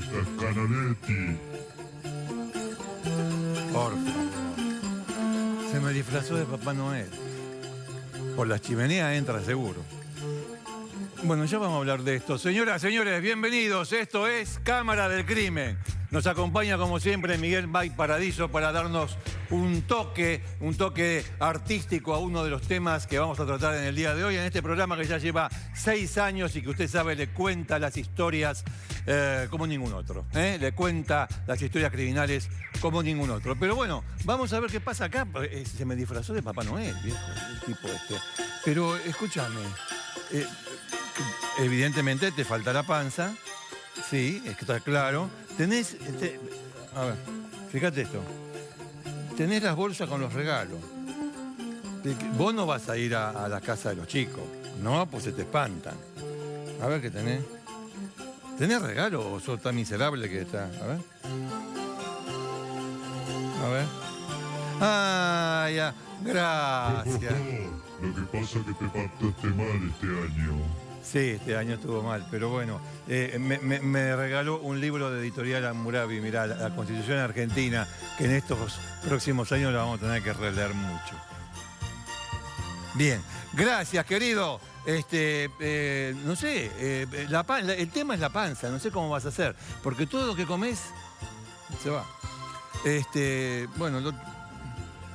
fiesta, Canaletti. Por favor. Se me disfrazó de Papá Noel. Por las chimeneas entra seguro. Bueno, ya vamos a hablar de esto. Señoras, señores, bienvenidos. Esto es Cámara del Crimen. Nos acompaña, como siempre, Miguel Bay Paradiso para darnos un toque artístico a uno de los temas que vamos a tratar en el día de hoy, en este programa que ya lleva 6 años y que usted sabe le cuenta las historias como ningún otro. Le cuenta las historias criminales como ningún otro. Pero bueno, vamos a ver qué pasa acá. Se me disfrazó de Papá Noel, viejo, el tipo este. Pero escúchame, evidentemente te falta la panza. Sí, está claro. Tenés... a ver, fíjate esto. Tenés las bolsas con los regalos. Vos no vas a ir a la casa de los chicos. No, pues se te espantan. A ver qué tenés. ¿Tenés regalo o sos tan miserable que está? A ver. A ver. Ah, ya. Gracias. Lo que pasa es que te portaste mal este año. Sí, este año estuvo mal, pero bueno, me regaló un libro de Editorial Hammurabi, mirá, la Constitución Argentina, que en estos próximos años la vamos a tener que releer mucho. Bien, gracias, querido. No sé, el tema es la panza, no sé cómo vas a hacer, porque todo lo que comes se va. Bueno,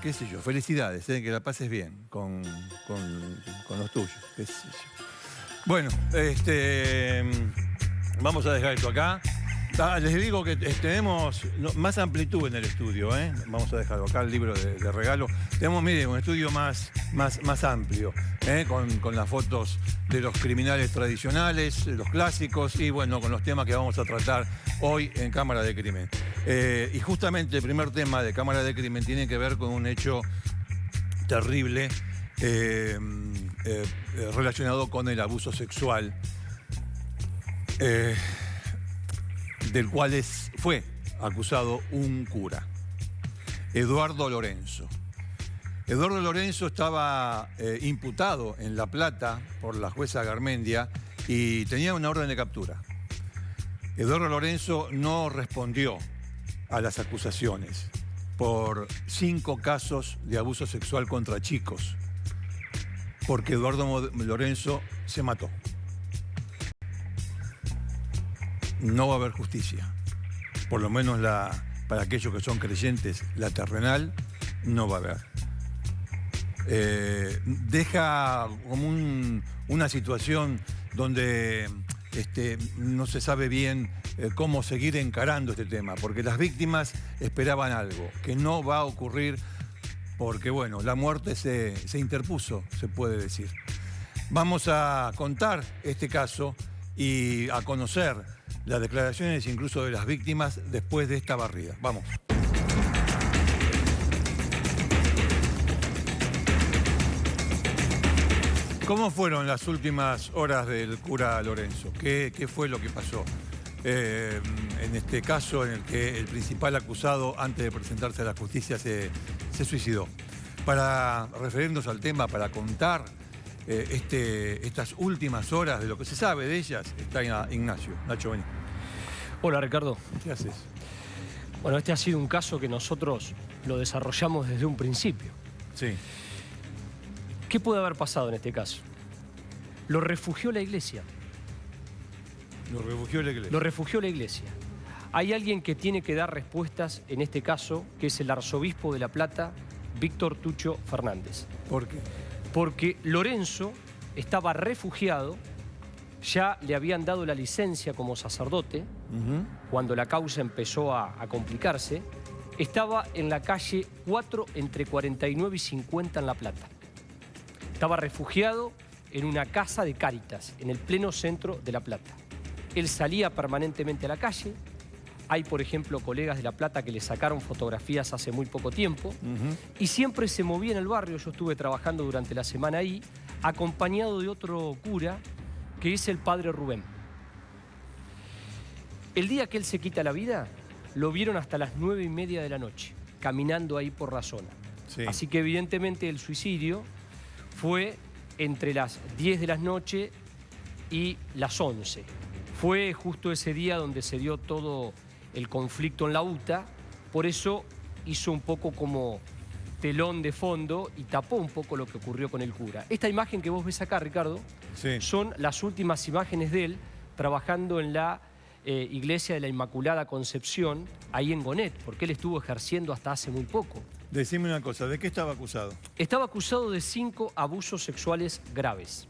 qué sé yo, felicidades, que la pases bien con los tuyos, qué sé yo. Bueno, vamos a dejar esto acá. Les digo que tenemos más amplitud en el estudio, ¿eh? Vamos a dejarlo acá, el libro de regalo. Tenemos, mire, un estudio más amplio, con las fotos de los criminales tradicionales, los clásicos y, bueno, con los temas que vamos a tratar hoy en Cámara de Crimen. Y justamente el primer tema de Cámara de Crimen tiene que ver con un hecho terrible relacionado con el abuso sexual, del cual fue acusado un cura, Eduardo Lorenzo. Eduardo Lorenzo estaba imputado en La Plata por la jueza Garmendia y tenía una orden de captura. Eduardo Lorenzo no respondió a las acusaciones por 5 casos de abuso sexual contra chicos, porque Eduardo Lorenzo se mató. No va a haber justicia. Por lo menos para aquellos que son creyentes, la terrenal no va a haber. Deja como una situación donde no se sabe bien cómo seguir encarando este tema, porque las víctimas esperaban algo que no va a ocurrir. Porque, bueno, la muerte se interpuso, se puede decir. Vamos a contar este caso y a conocer las declaraciones incluso de las víctimas después de esta barrida. Vamos. ¿Cómo fueron las últimas horas del cura Lorenzo? ¿Qué fue lo que pasó? En este caso en el que el principal acusado, antes de presentarse a la justicia, se suicidó. Para referirnos al tema, para contar estas últimas horas de lo que se sabe de ellas, está Ignacio. Nacho, vení. Hola, Ricardo. ¿Qué haces? Bueno, este ha sido un caso que nosotros lo desarrollamos desde un principio. Sí. ¿Qué puede haber pasado en este caso? Lo refugió la iglesia. Lo refugió la iglesia. Lo refugió la iglesia. Hay alguien que tiene que dar respuestas en este caso, que es el arzobispo de La Plata, Víctor Tucho Fernández. ¿Por qué? Porque Lorenzo estaba refugiado, ya le habían dado la licencia como sacerdote, cuando la causa empezó a complicarse, estaba en la calle 4 entre 49 y 50 en La Plata. Estaba refugiado en una casa de Cáritas, en el pleno centro de La Plata. Él salía permanentemente a la calle. Hay, por ejemplo, colegas de La Plata que le sacaron fotografías hace muy poco tiempo. Y siempre se movía en el barrio. Yo estuve trabajando durante la semana ahí, acompañado de otro cura, que es el padre Rubén. El día que él se quita la vida, lo vieron hasta las 9:30 de la noche, caminando ahí por la zona. Sí. Así que evidentemente el suicidio fue entre las 10 de la noche y las 11. Fue justo ese día donde se dio todo el conflicto en la UTA, por eso hizo un poco como telón de fondo y tapó un poco lo que ocurrió con el cura. Esta imagen que vos ves acá, Ricardo, Sí. son las últimas imágenes de él trabajando en la Iglesia de la Inmaculada Concepción, ahí en Gonet, porque él estuvo ejerciendo hasta hace muy poco. Decime una cosa, ¿de qué estaba acusado? Estaba acusado de 5 abusos sexuales graves.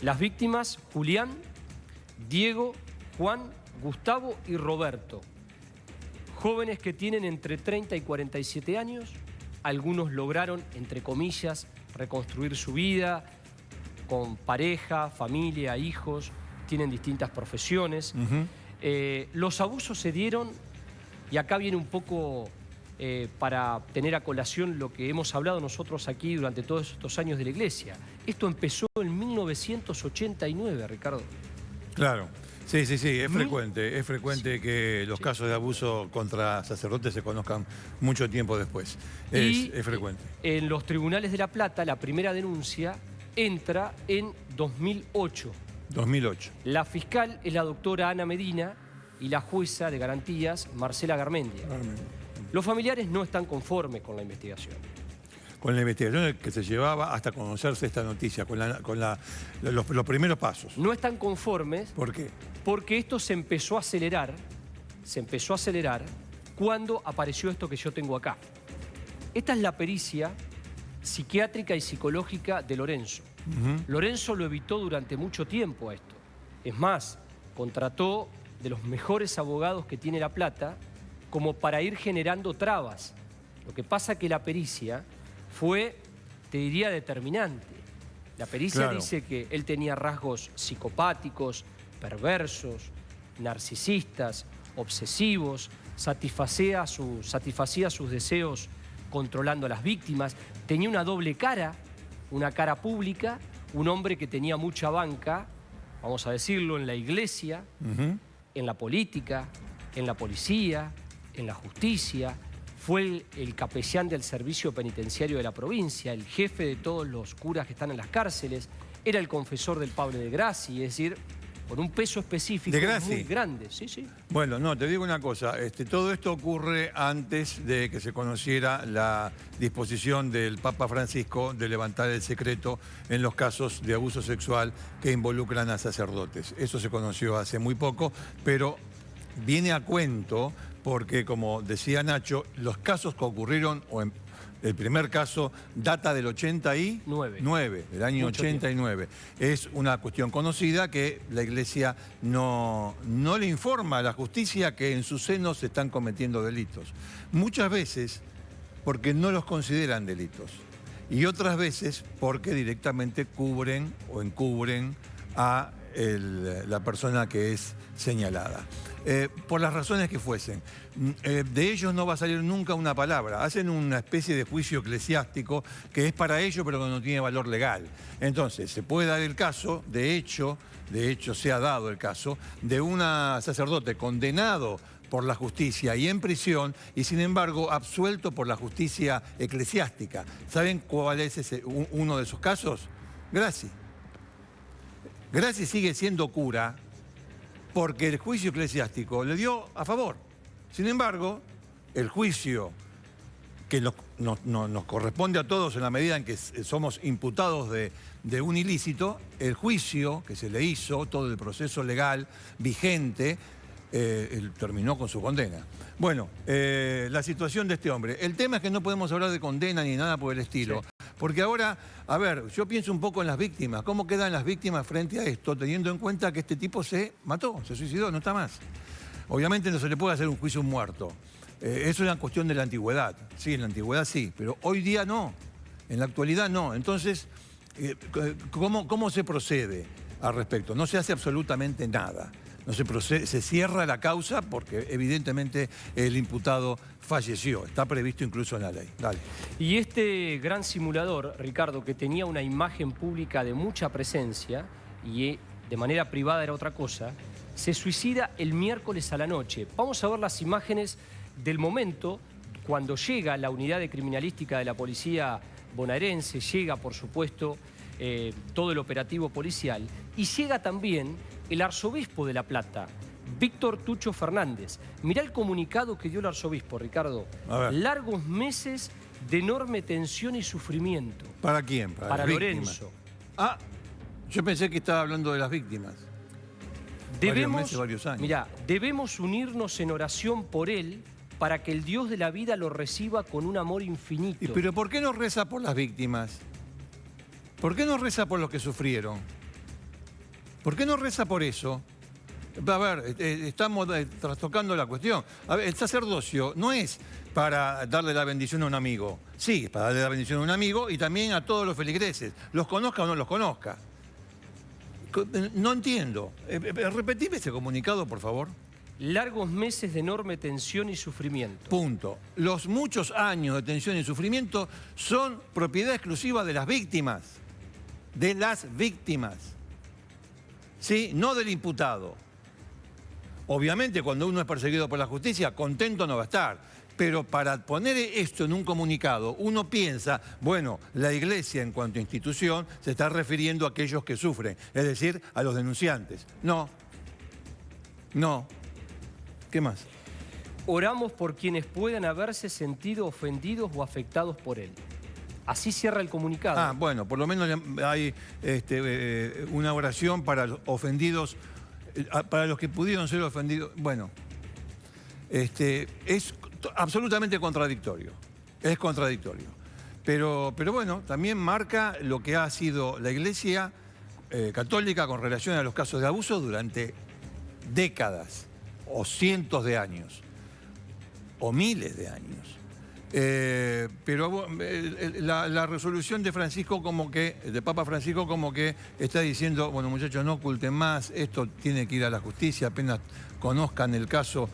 Las víctimas, Julián, Diego, Juan, Gustavo y Roberto. Jóvenes que tienen entre 30 y 47 años. Algunos lograron, entre comillas, reconstruir su vida con pareja, familia, hijos, tienen distintas profesiones. Los abusos se dieron, y acá viene un poco para tener a colación lo que hemos hablado nosotros aquí durante todos estos años de la Iglesia. Esto empezó en 1989, Ricardo. Claro. Sí, es frecuente que los casos de abuso contra sacerdotes se conozcan mucho tiempo después. Es frecuente. En los tribunales de La Plata, la primera denuncia entra en 2008. 2008. La fiscal es la doctora Ana Medina y la jueza de garantías, Marcela Garmendia. Los familiares no están conformes con la investigación. Con la investigación que se llevaba hasta conocerse esta noticia, con los primeros pasos. No están conformes. ¿Por qué? Porque esto se empezó a acelerar cuando apareció esto que yo tengo acá. Esta es la pericia psiquiátrica y psicológica de Lorenzo. Lorenzo lo evitó durante mucho tiempo a esto. Es más, contrató de los mejores abogados que tiene La Plata como para ir generando trabas. Lo que pasa que la pericia fue, te diría, determinante. La pericia dice que él tenía rasgos psicopáticos, perversos, narcisistas, obsesivos, satisfacía sus deseos controlando a las víctimas, tenía una doble cara, una cara pública, un hombre que tenía mucha banca, vamos a decirlo, en la iglesia, en la política, en la policía, en la justicia. Fue el capellán del servicio penitenciario de la provincia, el jefe de todos los curas que están en las cárceles, era el confesor del Pablo de Grassi, es decir, con un peso específico muy grande. Sí. Bueno, no, te digo una cosa, todo esto ocurre antes de que se conociera la disposición del Papa Francisco de levantar el secreto en los casos de abuso sexual que involucran a sacerdotes. Eso se conoció hace muy poco, pero viene a cuento porque, como decía Nacho, los casos que ocurrieron, el primer caso data del 89, del año 89. Es una cuestión conocida que la Iglesia no le informa a la justicia que en su seno se están cometiendo delitos. Muchas veces porque no los consideran delitos y otras veces porque directamente cubren o encubren a la persona que es señalada. Por las razones que fuesen. De ellos no va a salir nunca una palabra. Hacen una especie de juicio eclesiástico que es para ellos pero que no tiene valor legal. Entonces, se puede dar el caso, de hecho se ha dado el caso, de un sacerdote condenado por la justicia y en prisión, y sin embargo absuelto por la justicia eclesiástica. ¿Saben cuál es uno de esos casos? Grassi. Grassi sigue siendo cura porque el juicio eclesiástico le dio a favor. Sin embargo, el juicio que nos corresponde a todos en la medida en que somos imputados de un ilícito, el juicio que se le hizo, todo el proceso legal vigente, terminó con su condena. Bueno, la situación de este hombre. El tema es que no podemos hablar de condena ni nada por el estilo. Sí. Porque ahora, a ver, yo pienso un poco en las víctimas. ¿Cómo quedan las víctimas frente a esto, teniendo en cuenta que este tipo se mató, se suicidó, no está más? Obviamente no se le puede hacer un juicio a un muerto. Eso es una cuestión de la antigüedad. Sí, en la antigüedad sí, pero hoy día no. En la actualidad no. Entonces, ¿cómo se procede al respecto? No se hace absolutamente nada. No se cierra la causa porque evidentemente el imputado falleció. Está previsto incluso en la ley. Dale. Y este gran simulador, Ricardo, que tenía una imagen pública de mucha presencia y de manera privada era otra cosa, se suicida el miércoles a la noche. Vamos a ver las imágenes del momento cuando llega la unidad de criminalística de la policía bonaerense, llega por supuesto todo el operativo policial y llega también el arzobispo de La Plata, Víctor Tucho Fernández. Mirá el comunicado que dio el arzobispo, Ricardo. A ver. Largos meses de enorme tensión y sufrimiento. ¿Para quién? Para las víctimas. Lorenzo. Ah, yo pensé que estaba hablando de las víctimas. Varios meses, varios años. Mirá, debemos unirnos en oración por él para que el Dios de la vida lo reciba con un amor infinito. ¿Pero por qué no reza por las víctimas? ¿Por qué no reza por los que sufrieron? ¿Por qué no reza por eso? A ver, estamos trastocando la cuestión. A ver, el sacerdocio no es para darle la bendición a un amigo. Sí, es para darle la bendición a un amigo y también a todos los feligreses, los conozca o no los conozca. No entiendo. Repetime ese comunicado, por favor. Largos meses de enorme tensión y sufrimiento. Punto. Los muchos años de tensión y sufrimiento son propiedad exclusiva de las víctimas. De las víctimas. ¿Sí? No del imputado. Obviamente, cuando uno es perseguido por la justicia, contento no va a estar. Pero para poner esto en un comunicado, uno piensa, bueno, la Iglesia en cuanto a institución se está refiriendo a aquellos que sufren, es decir, a los denunciantes. No. No. ¿Qué más? Oramos por quienes puedan haberse sentido ofendidos o afectados por él. Así cierra el comunicado. Ah, bueno, por lo menos hay una oración para los ofendidos, para los que pudieron ser ofendidos. Bueno, es absolutamente contradictorio. Es contradictorio. Pero bueno, también marca lo que ha sido la Iglesia católica con relación a los casos de abuso durante décadas, o cientos de años, o miles de años. Pero la resolución de Francisco de Papa Francisco como que está diciendo, bueno muchachos, no oculten más, esto tiene que ir a la justicia, apenas conozcan el caso,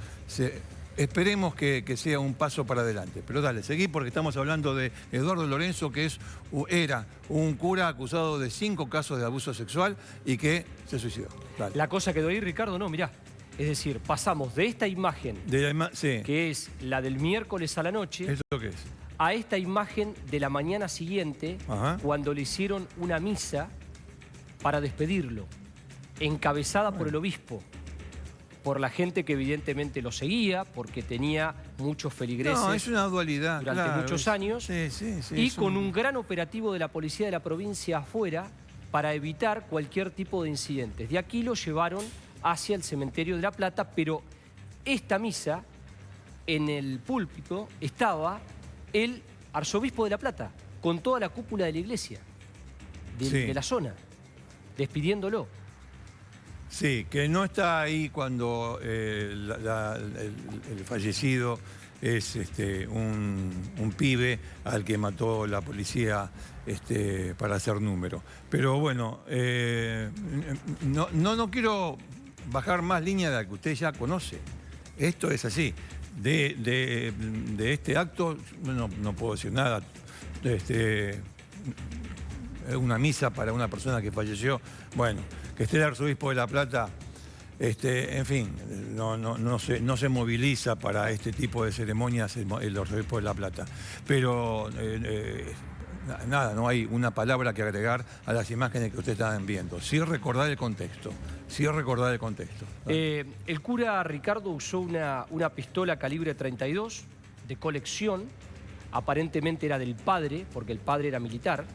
esperemos que sea un paso para adelante. Pero dale, seguí porque estamos hablando de Eduardo Lorenzo, que era un cura acusado de 5 casos de abuso sexual y que se suicidó. Dale. La cosa quedó ahí, Ricardo, no, mirá. Es decir, pasamos de esta imagen, Sí. que es la del miércoles a la noche, ¿Eso qué es? a esta imagen de la mañana siguiente, Ajá. cuando le hicieron una misa para despedirlo, encabezada por el obispo, por la gente que evidentemente lo seguía, porque tenía muchos feligreses. No, es una dualidad. Durante claro, muchos años. Sí, Y con un gran operativo de la policía de la provincia afuera para evitar cualquier tipo de incidentes. De aquí lo llevaron hacia el cementerio de La Plata, pero esta misa, en el púlpito, estaba el arzobispo de La Plata, con toda la cúpula de la iglesia, de la zona, despidiéndolo. Sí, que no está ahí cuando el fallecido es un pibe al que mató la policía para hacer número. Pero bueno, no quiero bajar más línea de la que usted ya conoce. Esto es así. De este acto no puedo decir nada. Una misa para una persona que falleció. Bueno, que esté el arzobispo de La Plata, en fin, no se moviliza para este tipo de ceremonias el arzobispo de La Plata. Pero nada, no hay una palabra que agregar a las imágenes que ustedes estaban viendo. Sí recordar el contexto. El cura Ricardo usó una pistola calibre 32 de colección. Aparentemente era del padre, porque el padre era militar.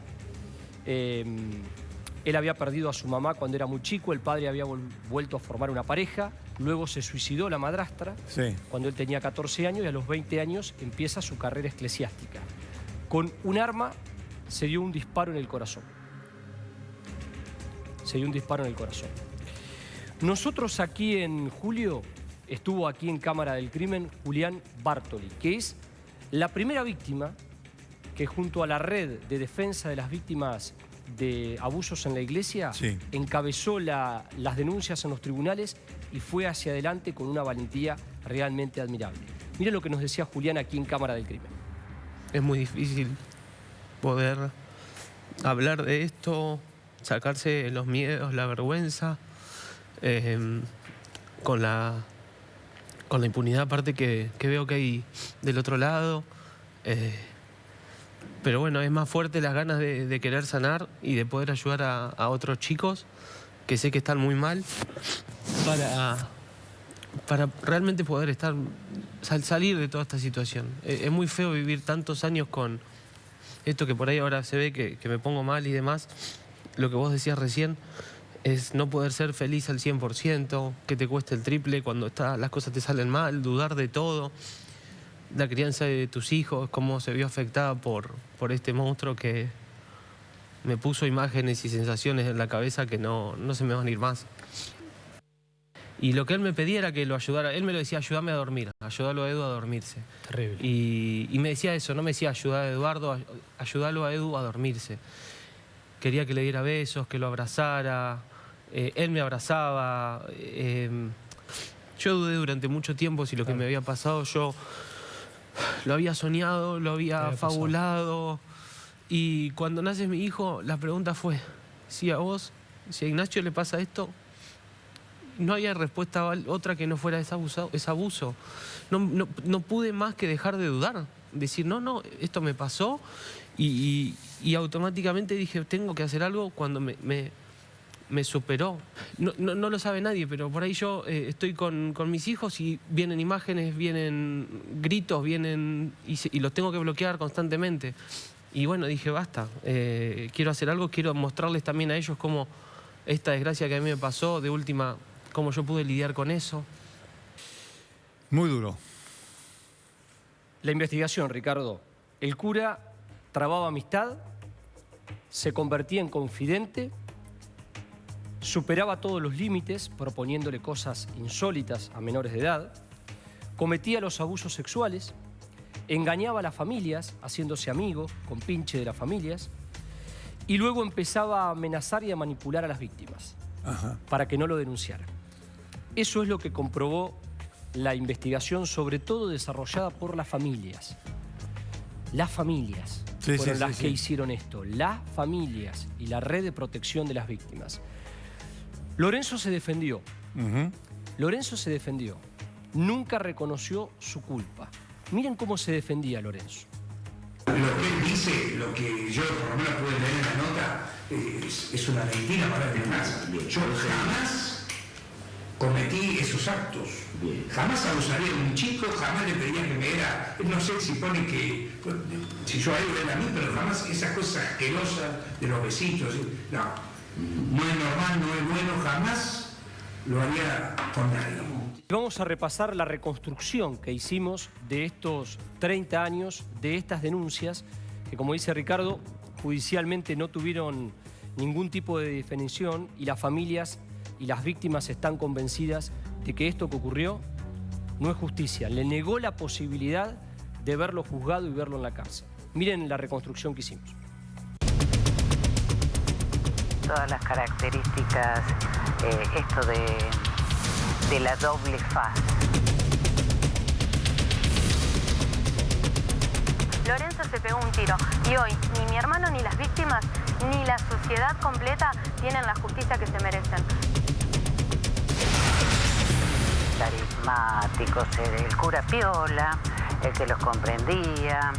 Él había perdido a su mamá cuando era muy chico, el padre había vuelto a formar una pareja, luego se suicidó la madrastra cuando él tenía 14 años y a los 20 años empieza su carrera eclesiástica. Con un arma se dio un disparo en el corazón. Nosotros aquí en julio, estuvo aquí en Cámara del Crimen Julián Bartoli, que es la primera víctima que junto a la red de defensa de las víctimas de abusos en la iglesia encabezó las denuncias en los tribunales y fue hacia adelante con una valentía realmente admirable. Mire lo que nos decía Julián aquí en Cámara del Crimen. Es muy difícil poder hablar de esto, sacarse los miedos, la vergüenza, con la impunidad aparte que veo que hay del otro lado. Pero bueno, es más fuerte las ganas de querer sanar y de poder ayudar a otros chicos que sé que están muy mal, para realmente poder salir de toda esta situación. Es muy feo vivir tantos años con esto que por ahí ahora se ve que me pongo mal y demás. Lo que vos decías recién es no poder ser feliz al 100%, que te cueste el triple cuando las cosas te salen mal, dudar de todo. La crianza de tus hijos, cómo se vio afectada por este monstruo que me puso imágenes y sensaciones en la cabeza que no se me van a ir más. Y lo que él me pedía era que lo ayudara. Él me lo decía, ayúdame a dormir, ayúdalo a Edu a dormirse. Terrible. Y me decía eso, no me decía ayudar a Eduardo, ayúdalo a Edu a dormirse. Quería que le diera besos, que lo abrazara. Él me abrazaba. Yo dudé durante mucho tiempo si lo que me había pasado yo lo había soñado, lo había fabulado. Y cuando nace mi hijo, la pregunta fue, si a Ignacio le pasa esto, no había respuesta otra que no fuera ese abuso. No pude más que dejar de dudar. Decir, no, esto me pasó. Y automáticamente dije, tengo que hacer algo cuando me superó. No lo sabe nadie, pero por ahí yo estoy con mis hijos y vienen imágenes, vienen gritos, y los tengo que bloquear constantemente. Y bueno, dije, basta, quiero hacer algo, quiero mostrarles también a ellos cómo esta desgracia que a mí me pasó, de última, cómo yo pude lidiar con eso. Muy duro. La investigación, Ricardo. El cura trababa amistad, se convertía en confidente, superaba todos los límites proponiéndole cosas insólitas a menores de edad, cometía los abusos sexuales, engañaba a las familias haciéndose amigo, compinche de las familias, y luego empezaba a amenazar y a manipular a las víctimas para que no lo denunciaran. Eso es lo que comprobó la investigación, sobre todo desarrollada por las familias. Las familias fueron las que hicieron esto. Las familias y la red de protección de las víctimas. Lorenzo se defendió. Lorenzo se defendió. Nunca reconoció su culpa. Miren cómo se defendía Lorenzo. Lo que él dice, lo que yo por lo menos pude leer en la nota, es una mentira para el más. Yo jamás cometí esos actos. Jamás abusaría de un chico, jamás le pedía que me diera, no sé si pone que, si yo a él era a mí, pero jamás esas cosas asquerosas de los besitos. No es normal, no es bueno, jamás lo haría con nadie. Vamos a repasar la reconstrucción que hicimos de estos 30 años, de estas denuncias, que como dice Ricardo, judicialmente no tuvieron ningún tipo de definición y las familias y las víctimas están convencidas de que esto que ocurrió no es justicia. Le negó la posibilidad de verlo juzgado y verlo en la cárcel. Miren la reconstrucción que hicimos. Todas las características, esto de la doble faz. Lorenzo se pegó un tiro y hoy ni mi hermano ni las víctimas ni la sociedad completa tienen la justicia que se merecen. Carismáticos, el cura piola, el que los comprendía,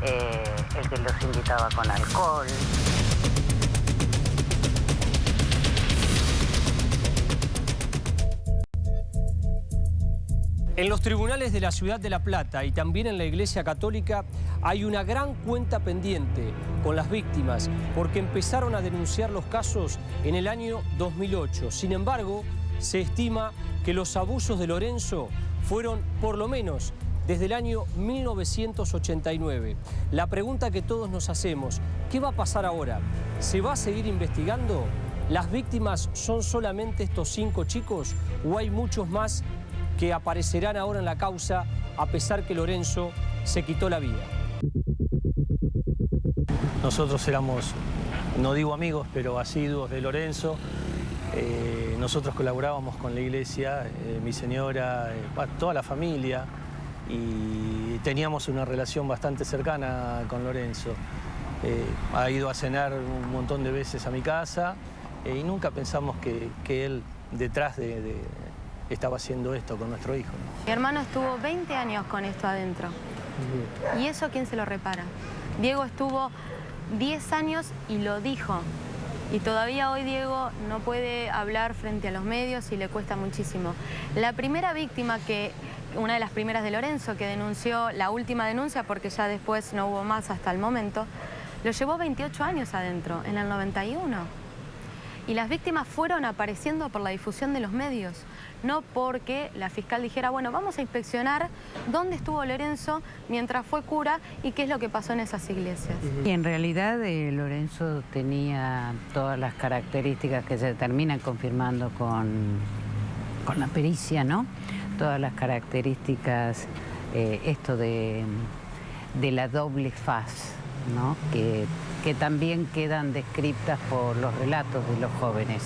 el que los invitaba con alcohol. En los tribunales de la ciudad de La Plata y también en la Iglesia Católica hay una gran cuenta pendiente con las víctimas porque empezaron a denunciar los casos en el año 2008. Sin embargo, se estima que los abusos de Lorenzo fueron por lo menos desde el año 1989. La pregunta que todos nos hacemos, ¿qué va a pasar ahora? ¿Se va a seguir investigando? ¿Las víctimas son solamente estos 5 chicos o hay muchos más que aparecerán ahora en la causa a pesar que Lorenzo se quitó la vida? Nosotros éramos, no digo amigos, pero asiduos de Lorenzo. Nosotros colaborábamos con la iglesia, mi señora, toda la familia, y teníamos una relación bastante cercana con Lorenzo. Ha ido a cenar un montón de veces a mi casa y nunca pensamos que él detrás estaba haciendo esto con nuestro hijo, ¿no? Mi hermano estuvo 20 años con esto adentro. ¿Y eso quién se lo repara? Diego estuvo 10 años y lo dijo. y todavía hoy Diego no puede hablar frente a los medios y le cuesta muchísimo. La primera víctima una de las primeras de Lorenzo que denunció, la última denuncia porque ya después no hubo más hasta el momento, lo llevó 28 años adentro, en el 91. Y las víctimas fueron apareciendo por la difusión de los medios, no porque la fiscal dijera, bueno, vamos a inspeccionar dónde estuvo Lorenzo mientras fue cura y qué es lo que pasó en esas iglesias. Y en realidad Lorenzo tenía todas las características que se terminan confirmando con la pericia, ¿no? Todas las características, esto de la doble faz, ¿no? Que también quedan descritas por los relatos de los jóvenes.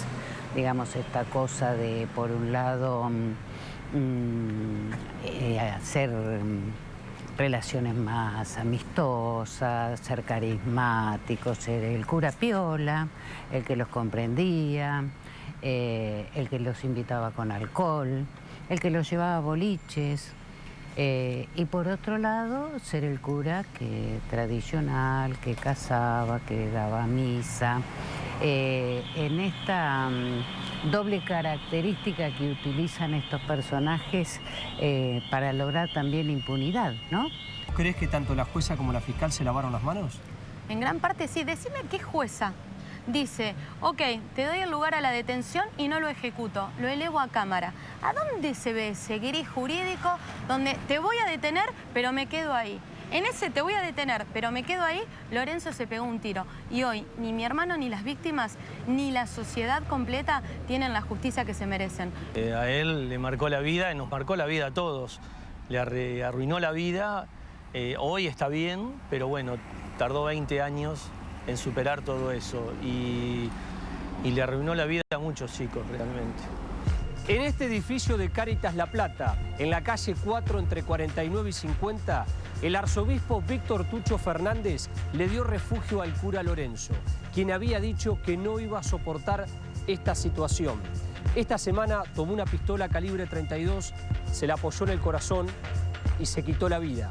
Digamos, esta cosa de, por un lado, hacer relaciones más amistosas, ser carismáticos, ser el cura piola, el que los comprendía, el que los invitaba con alcohol, el que los llevaba a boliches. Y por otro lado, ser el cura tradicional, que casaba, que daba misa. En esta doble característica que utilizan estos personajes para lograr también impunidad, ¿no? ¿Crees que tanto la jueza como la fiscal se lavaron las manos? En gran parte sí. Decime qué jueza dice, ok, te doy el lugar a la detención y no lo ejecuto, lo elevo a cámara. ¿A dónde se ve ese gris jurídico donde te voy a detener pero me quedo ahí? En ese te voy a detener pero me quedo ahí, Lorenzo se pegó un tiro. Y hoy ni mi hermano ni las víctimas ni la sociedad completa tienen la justicia que se merecen. A él le marcó la vida y nos marcó la vida a todos. Le arruinó la vida. Hoy está bien, pero bueno, tardó 20 años en superar todo eso y le arruinó la vida a muchos chicos realmente. En este edificio de Cáritas La Plata, en la calle 4 entre 49 y 50, el arzobispo Víctor Tucho Fernández le dio refugio al cura Lorenzo, quien había dicho que no iba a soportar esta situación. Esta semana tomó una pistola calibre 32, se la apoyó en el corazón y se quitó la vida.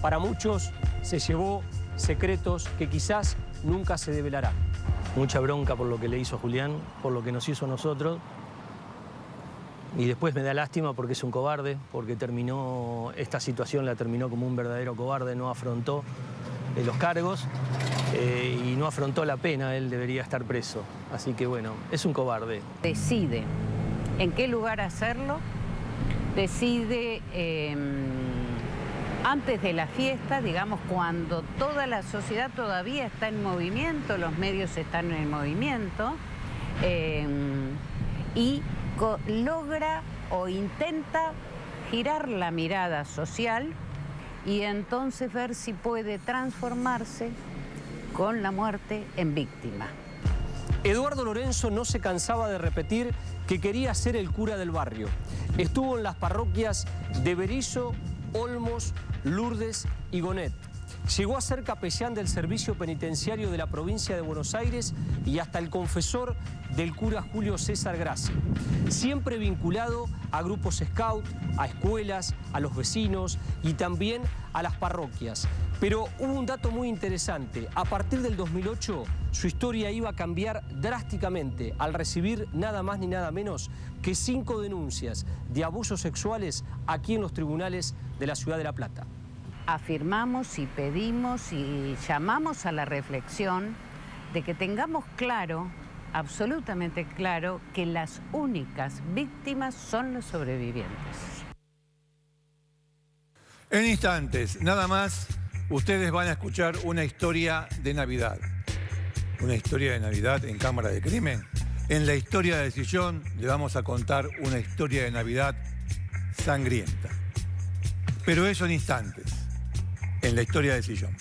Para muchos se llevó secretos que quizás nunca se develarán. Mucha bronca por lo que le hizo Julián, por lo que nos hizo a nosotros. Y después me da lástima porque es un cobarde, porque esta situación la terminó como un verdadero cobarde, no afrontó los cargos y no afrontó la pena, él debería estar preso. Así que bueno, es un cobarde. Decide en qué lugar hacerlo, decide antes de la fiesta, digamos, cuando toda la sociedad todavía está en movimiento, los medios están en movimiento, y logra o intenta girar la mirada social y entonces ver si puede transformarse con la muerte en víctima. Eduardo Lorenzo no se cansaba de repetir que quería ser el cura del barrio. Estuvo en las parroquias de Berisso, Olmos, Lourdes y Gonet. Llegó a ser capellán del servicio penitenciario de la provincia de Buenos Aires y hasta el confesor del cura Julio César Grassi. Siempre vinculado a grupos scout, a escuelas, a los vecinos y también a las parroquias. Pero hubo un dato muy interesante. A partir del 2008, su historia iba a cambiar drásticamente al recibir nada más ni nada menos que 5 denuncias de abusos sexuales aquí en los tribunales de la ciudad de La Plata. Afirmamos y pedimos y llamamos a la reflexión de que tengamos claro, absolutamente claro, que las únicas víctimas son los sobrevivientes. En instantes, nada más, ustedes van a escuchar una historia de Navidad. Una historia de Navidad en Cámara de Crimen. En la historia de Sillón le vamos a contar una historia de Navidad sangrienta. Pero eso en instantes, en la historia de Sillón.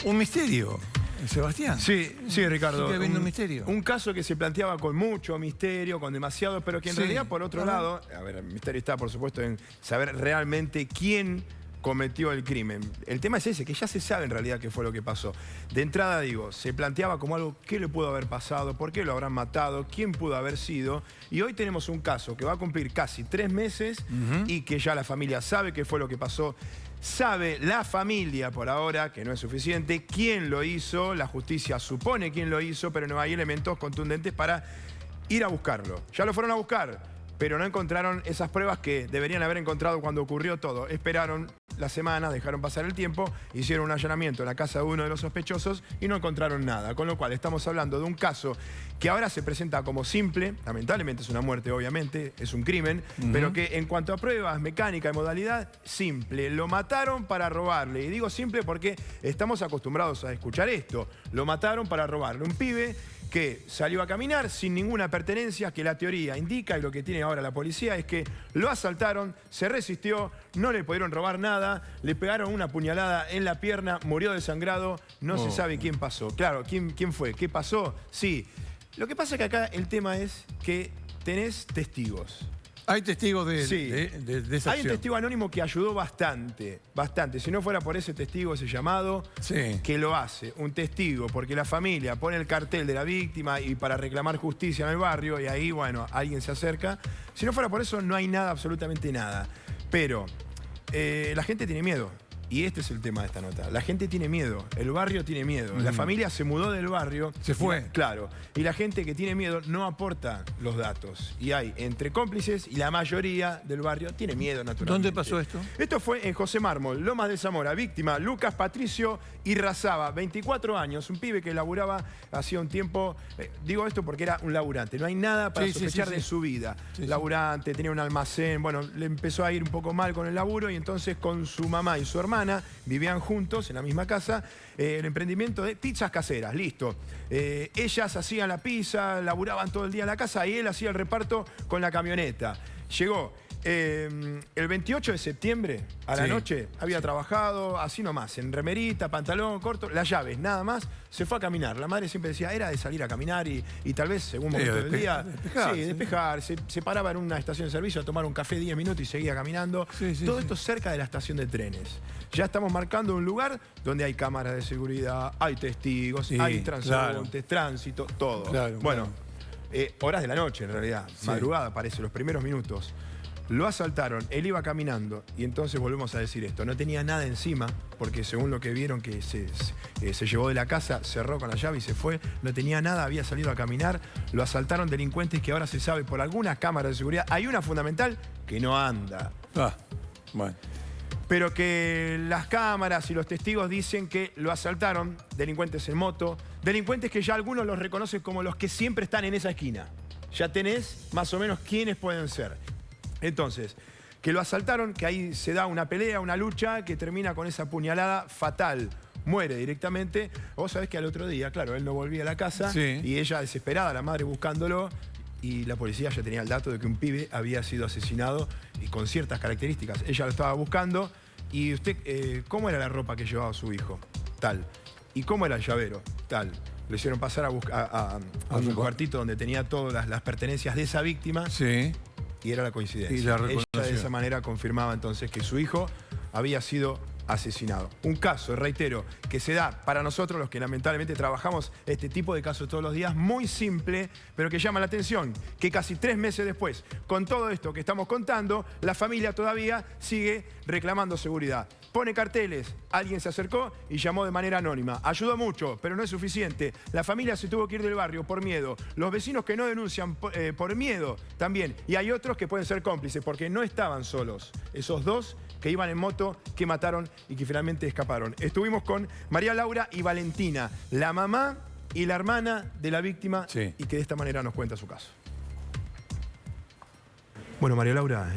Un misterio, Sebastián. Sí, Ricardo. ¿Sigue habiendo un misterio? Un caso que se planteaba con mucho misterio, con demasiado, pero que en realidad, por otro lado, a ver, el misterio está, por supuesto, en saber realmente quién cometió el crimen. El tema es ese, que ya se sabe en realidad qué fue lo que pasó. De entrada, digo, se planteaba como algo, ¿qué le pudo haber pasado? ¿Por qué lo habrán matado? ¿Quién pudo haber sido? Y hoy tenemos un caso que va a cumplir casi 3 meses y que ya la familia sabe qué fue lo que pasó. Sabe la familia, por ahora, que no es suficiente, quién lo hizo. La justicia supone quién lo hizo, pero no hay elementos contundentes para ir a buscarlo. Ya lo fueron a buscar, pero no encontraron esas pruebas que deberían haber encontrado cuando ocurrió todo. Esperaron la semana, dejaron pasar el tiempo, hicieron un allanamiento en la casa de uno de los sospechosos y no encontraron nada. Con lo cual estamos hablando de un caso que ahora se presenta como simple, lamentablemente es una muerte obviamente, es un crimen, pero que en cuanto a pruebas, mecánica y modalidad, simple. Lo mataron para robarle. Y digo simple porque estamos acostumbrados a escuchar esto. Lo mataron para robarle. Un pibe que salió a caminar sin ninguna pertenencia, que la teoría indica, y lo que tiene ahora la policía es que lo asaltaron, se resistió, no le pudieron robar nada, le pegaron una puñalada en la pierna, murió desangrado, no se sabe quién pasó. Claro, ¿quién fue? ¿Qué pasó? Sí. Lo que pasa es que acá el tema es que tenés testigos. Hay testigos de esa Hay un acción. testigo anónimo que ayudó bastante. Si no fuera por ese testigo, ese llamado, que lo hace. Un testigo, porque la familia pone el cartel de la víctima y para reclamar justicia en el barrio, y ahí, bueno, alguien se acerca. Si no fuera por eso, no hay nada, absolutamente nada. Pero la gente tiene miedo. Y este es el tema de esta nota. La gente tiene miedo, el barrio tiene miedo. La familia se mudó del barrio. Se fue. Claro. Y la gente que tiene miedo no aporta los datos. Y hay entre cómplices y la mayoría del barrio tiene miedo, naturalmente. ¿Dónde pasó esto? Esto fue en José Mármol, Lomas de Zamora. Víctima, Lucas Patricio Irrazaba, 24 años. Un pibe que laburaba hacía un tiempo. Digo esto porque era un laburante. No hay nada para sospechar de su vida. Laburante, tenía un almacén. Bueno, le empezó a ir un poco mal con el laburo y entonces con su mamá y su hermana vivían juntos en la misma casa, el emprendimiento de pizzas caseras, listo. Ellas hacían la pizza, laburaban todo el día en la casa y él hacía el reparto con la camioneta. Llegó el 28 de septiembre a la noche, había trabajado así nomás, en remerita, pantalón corto, las llaves, nada más, se fue a caminar. La madre siempre decía, era de salir a caminar y tal vez según momento del día, despejarse. Se paraba en una estación de servicio a tomar un café 10 minutos y seguía caminando. Todo esto cerca de la estación de trenes. Ya estamos marcando un lugar donde hay cámaras de seguridad, hay testigos, hay transeúntes, tránsito, todo. Bueno, horas de la noche en realidad, madrugada parece, los primeros minutos. Lo asaltaron, él iba caminando y entonces volvemos a decir esto, no tenía nada encima porque según lo que vieron que se llevó de la casa, cerró con la llave y se fue, no tenía nada, había salido a caminar, lo asaltaron delincuentes que ahora se sabe por algunas cámaras de seguridad, hay una fundamental que no anda. Bueno. Pero que las cámaras y los testigos dicen que lo asaltaron, delincuentes en moto, delincuentes que ya algunos los reconocen como los que siempre están en esa esquina. Ya tenés más o menos quiénes pueden ser. Entonces, que lo asaltaron, que ahí se da una pelea, una lucha, que termina con esa puñalada fatal. Muere directamente. Vos sabés que al otro día, claro, él no volvía a la casa y ella desesperada, la madre buscándolo, y la policía ya tenía el dato de que un pibe había sido asesinado y con ciertas características. Ella lo estaba buscando y usted, ¿cómo era la ropa que llevaba su hijo? Tal. ¿Y cómo era el llavero? Tal. Lo hicieron pasar a un cuartito donde tenía todas las pertenencias de esa víctima. Y era la coincidencia. Y la ella de esa manera confirmaba entonces que su hijo había sido asesinado. Un caso, reitero, que se da para nosotros, los que lamentablemente trabajamos este tipo de casos todos los días, muy simple, pero que llama la atención, que casi 3 meses después, con todo esto que estamos contando, la familia todavía sigue reclamando seguridad. Pone carteles, alguien se acercó y llamó de manera anónima. Ayudó mucho, pero no es suficiente. La familia se tuvo que ir del barrio por miedo. Los vecinos que no denuncian por miedo también. Y hay otros que pueden ser cómplices porque no estaban solos. Esos dos que iban en moto, que mataron y que finalmente escaparon. Estuvimos con María Laura y Valentina, la mamá y la hermana de la víctima y que de esta manera nos cuenta su caso. Bueno, María Laura,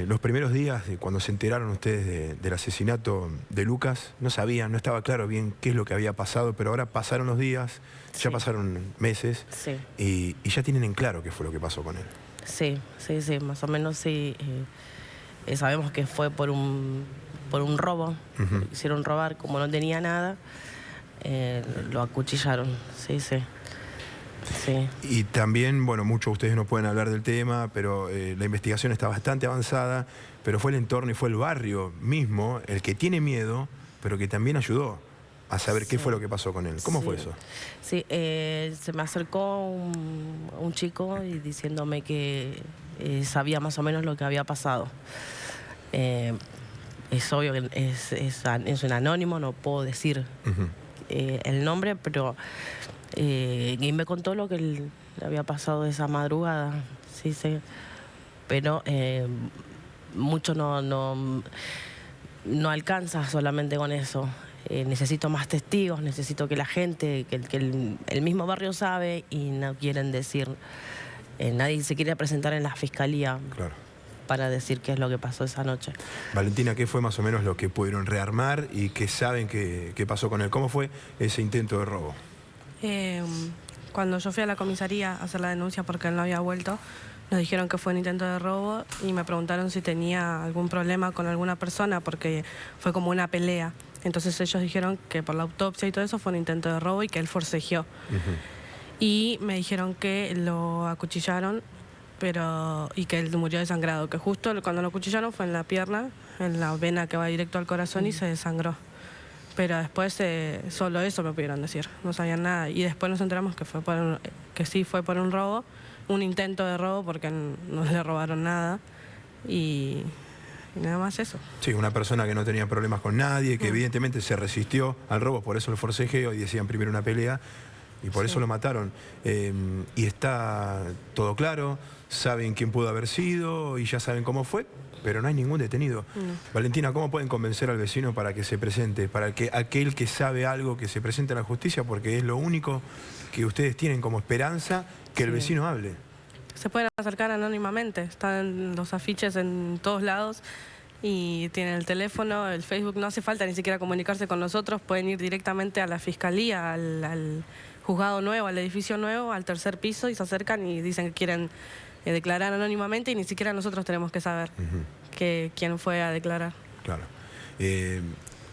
los primeros días de cuando se enteraron ustedes del asesinato de Lucas, no sabían, no estaba claro bien qué es lo que había pasado, pero ahora pasaron los días, ya pasaron meses y ya tienen en claro qué fue lo que pasó con él. Sí, más o menos sí. Sabemos que fue por un robo, hicieron robar, como no tenía nada, lo acuchillaron, sí. Y también, bueno, muchos de ustedes no pueden hablar del tema, pero la investigación está bastante avanzada, pero fue el entorno y fue el barrio mismo el que tiene miedo, pero que también ayudó a saber qué fue lo que pasó con él. ¿Cómo fue eso? Sí, se me acercó un chico y diciéndome que sabía más o menos lo que había pasado. es obvio que es un anónimo, no puedo decir el nombre, pero y me contó lo que le había pasado esa madrugada, sí, sí. Pero mucho no alcanza solamente con eso. Necesito más testigos, necesito que la gente, que el mismo barrio sabe y no quieren decir. Nadie se quiere presentar en la fiscalía para decir qué es lo que pasó esa noche. Valentina, ¿qué fue más o menos lo que pudieron rearmar y qué saben que pasó con él? ¿Cómo fue ese intento de robo? Cuando yo fui a la comisaría a hacer la denuncia porque él no había vuelto, nos dijeron que fue un intento de robo y me preguntaron si tenía algún problema con alguna persona porque fue como una pelea. Entonces ellos dijeron que por la autopsia y todo eso fue un intento de robo y que él forcejeó. Y me dijeron que lo acuchillaron y que él murió desangrado, que justo cuando lo acuchillaron fue en la pierna, en la vena que va directo al corazón y se desangró. Pero después solo eso me pudieron decir, no sabían nada. Y después nos enteramos que sí fue por un robo, un intento de robo porque no le robaron nada y nada más eso. Sí, una persona que no tenía problemas con nadie, que evidentemente se resistió al robo, por eso el forcejeo y decían primero una pelea y por eso lo mataron. Y está todo claro, saben quién pudo haber sido y ya saben cómo fue, pero no hay ningún detenido. Valentina, ¿cómo pueden convencer al vecino para que se presente? Para que aquel que sabe algo que se presente a la justicia, porque es lo único que ustedes tienen como esperanza, que el vecino hable. Se pueden acercar anónimamente, están los afiches en todos lados y tienen el teléfono, el Facebook, no hace falta ni siquiera comunicarse con nosotros, pueden ir directamente a la fiscalía, al juzgado nuevo, al edificio nuevo, al tercer piso y se acercan y dicen que quieren declarar anónimamente y ni siquiera nosotros tenemos que saber quién fue a declarar. Claro.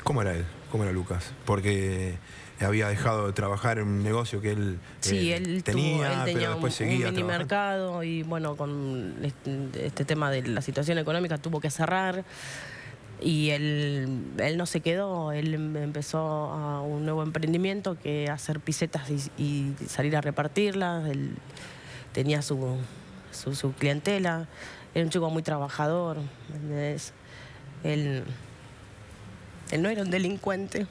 ¿Cómo era él? ¿Cómo era Lucas? Porque había dejado de trabajar en un negocio que él tenía, pero después seguía un mini mercado y bueno, con este tema de la situación económica tuvo que cerrar y él no se quedó, él empezó a un nuevo emprendimiento que hacer pisetas y salir a repartirlas. Él tenía su clientela, era un chico muy trabajador, ¿entendés? Él no era un delincuente,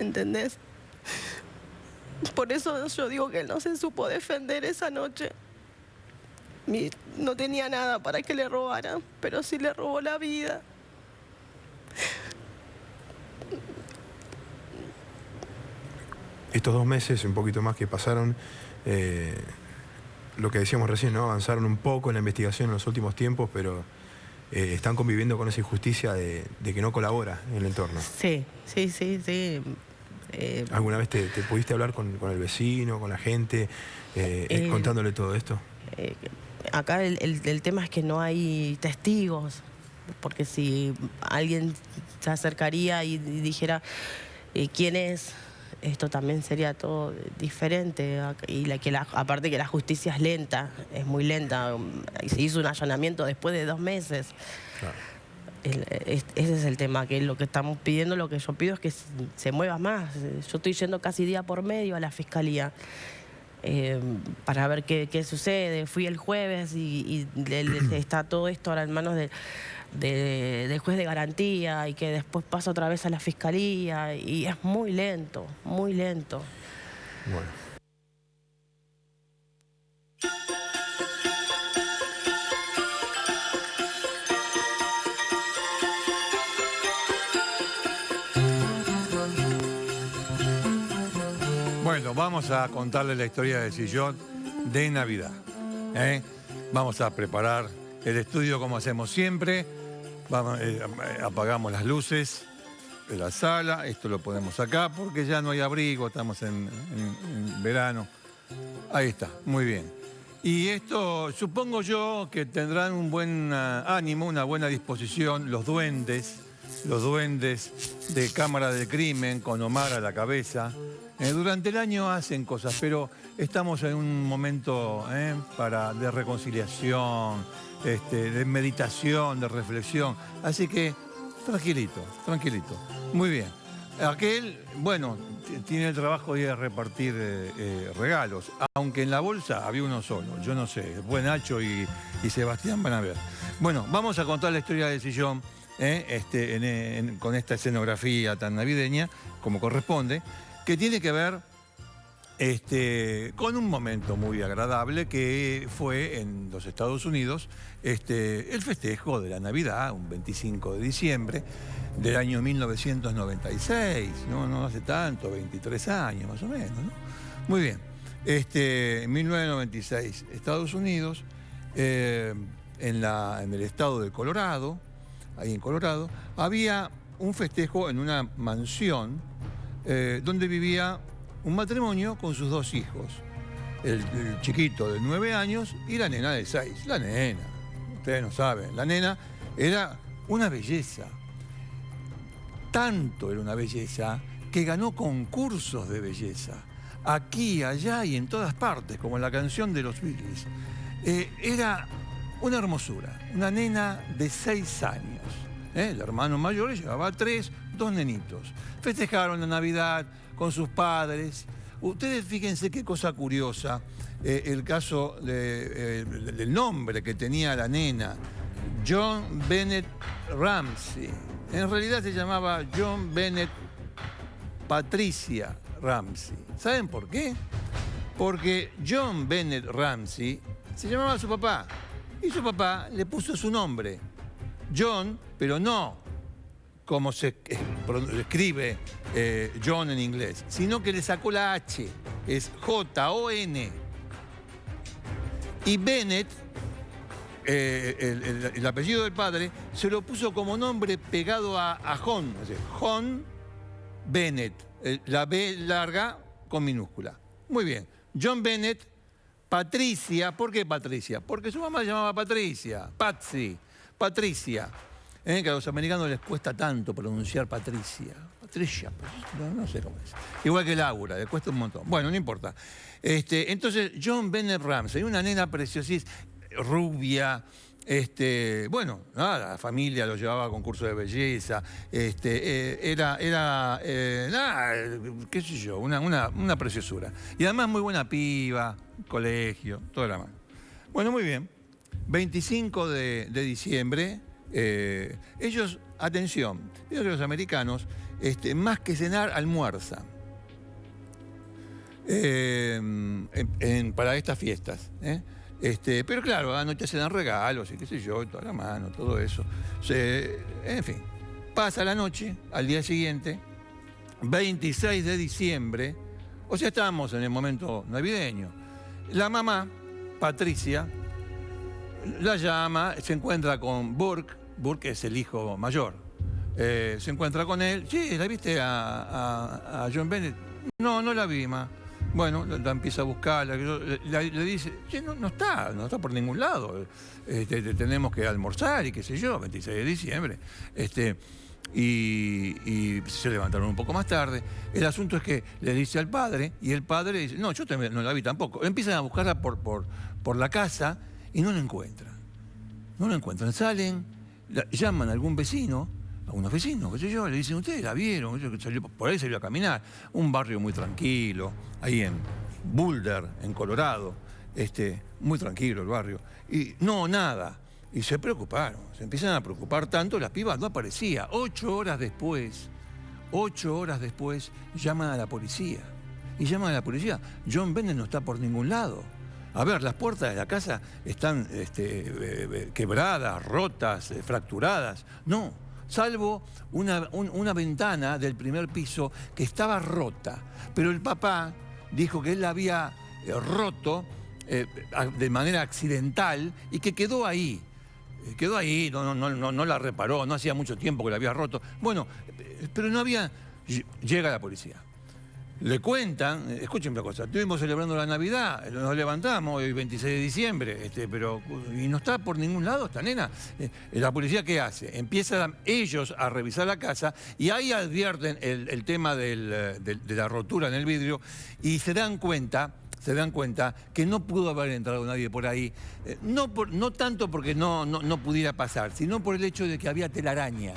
¿entendés? Por eso yo digo que él no se supo defender esa noche. No tenía nada para que le robaran, pero sí le robó la vida. Estos 2 meses, un poquito más que pasaron, lo que decíamos recién, ¿no? Avanzaron un poco en la investigación en los últimos tiempos, pero están conviviendo con esa injusticia de que no colabora en el entorno. Sí. ¿Alguna vez te pudiste hablar con el vecino, con la gente, contándole todo esto? Acá el tema es que no hay testigos, porque si alguien se acercaría y dijera quién es, esto también sería todo diferente. Y aparte que la justicia es lenta, es muy lenta. Y se hizo un allanamiento después de 2 meses. Claro. Ese es el tema, que lo que estamos pidiendo, lo que yo pido es que se mueva más. Yo estoy yendo casi día por medio a la fiscalía para ver qué sucede. Fui el jueves y está todo esto ahora en manos del juez de garantía y que después pasa otra vez a la fiscalía y es muy lento, muy lento. Bueno. Bueno, vamos a contarle la historia del sillón de Navidad. Vamos a preparar el estudio como hacemos siempre. Apagamos las luces de la sala. Esto lo ponemos acá porque ya no hay abrigo, estamos en verano. Ahí está, muy bien. Y esto, supongo yo que tendrán un buen ánimo, una buena disposición los duendes de Cámara del Crimen, con Omar a la cabeza. Durante el año hacen cosas, pero estamos en un momento de reconciliación, de meditación, de reflexión. Así que tranquilito, tranquilito. Muy bien. Aquel, bueno, tiene el trabajo de repartir regalos, aunque en la bolsa había uno solo, yo no sé. Después Nacho y Sebastián van a ver. Bueno, vamos a contar la historia del sillón con esta escenografía tan navideña, como corresponde, que tiene que ver con un momento muy agradable que fue en los Estados Unidos el festejo de la Navidad, un 25 de diciembre del año 1996, no hace tanto, 23 años más o menos, ¿no? Muy bien, en 1996, Estados Unidos, en el estado de Colorado, ahí en Colorado, había un festejo en una mansión donde vivía un matrimonio con sus 2 hijos, el chiquito de 9 años y la nena de 6. La nena, ustedes no saben, la nena era una belleza. Tanto era una belleza que ganó concursos de belleza, aquí, allá y en todas partes, como en la canción de los Beatles. Era una hermosura, una nena de 6 años. El hermano mayor llevaba 3, 2 nenitos. Festejaron la Navidad con sus padres. Ustedes fíjense qué cosa curiosa, el caso del nombre que tenía la nena, John Bennett Ramsey. En realidad se llamaba John Bennett Patricia Ramsey. ¿Saben por qué? Porque John Bennett Ramsey se llamaba su papá y su papá le puso su nombre, John, pero no como se escribe John en inglés, sino que le sacó la H, es J-O-N. Y Bennett, el apellido del padre, se lo puso como nombre pegado a John, o sea, John Bennett, la B larga con minúscula. Muy bien, John Bennett, Patricia. ¿Por qué Patricia? Porque su mamá se llamaba Patricia, Patsy, Patricia. Que a los americanos les cuesta tanto pronunciar Patricia. Patricia, no sé cómo es. Igual que Laura, les cuesta un montón. Bueno, no importa. Entonces, John Bennett Ramsey, una nena preciosísima, rubia. Bueno, nada, la familia lo llevaba a concursos de belleza. Era qué sé yo, una preciosura. Y además muy buena piba, colegio, toda la mano. Bueno, muy bien. 25 de diciembre. Ellos, atención, los americanos, más que cenar, almuerzan para estas fiestas. Pero claro, anoche se dan regalos y qué sé yo, toda la mano, todo eso. En fin, pasa la noche, al día siguiente, 26 de diciembre, o sea, estamos en el momento navideño. La mamá, Patricia, la llama, se encuentra con Burke es el hijo mayor. Se encuentra con él. Sí, ¿la viste a John Bennett? No, no la vi, ma. Bueno, la empieza a buscar, le dice, che, no está por ningún lado. Tenemos que almorzar y qué sé yo, 26 de diciembre. Y se levantaron un poco más tarde. El asunto es que le dice al padre, y el padre dice, no, yo no la vi tampoco. Empiezan a buscarla por la casa y no la encuentran. No la encuentran. Salen, llaman a algún vecino, a unos vecinos, qué sé yo, le dicen, ¿ustedes la vieron? Por ahí salió a caminar. Un barrio muy tranquilo, ahí en Boulder, en Colorado. Muy tranquilo el barrio. Y no, nada. Y se preocuparon, se empiezan a preocupar tanto, la piba no aparecía. 8 horas después, llaman a la policía. Y llaman a la policía. John Bennett no está por ningún lado. A ver, las puertas de la casa están quebradas, rotas, fracturadas. No, salvo una ventana del primer piso que estaba rota. Pero el papá dijo que él la había roto de manera accidental y que quedó ahí. Quedó ahí, no la reparó, no hacía mucho tiempo que la había roto. Bueno, pero no había... Llega la policía. Le cuentan, escuchen una cosa, estuvimos celebrando la Navidad, nos levantamos el 26 de diciembre, y no está por ningún lado esta nena. La policía, ¿qué hace? Empiezan ellos a revisar la casa y ahí advierten el tema de la rotura en el vidrio y se dan cuenta que no pudo haber entrado nadie por ahí, no tanto porque no pudiera pasar, sino por el hecho de que había telaraña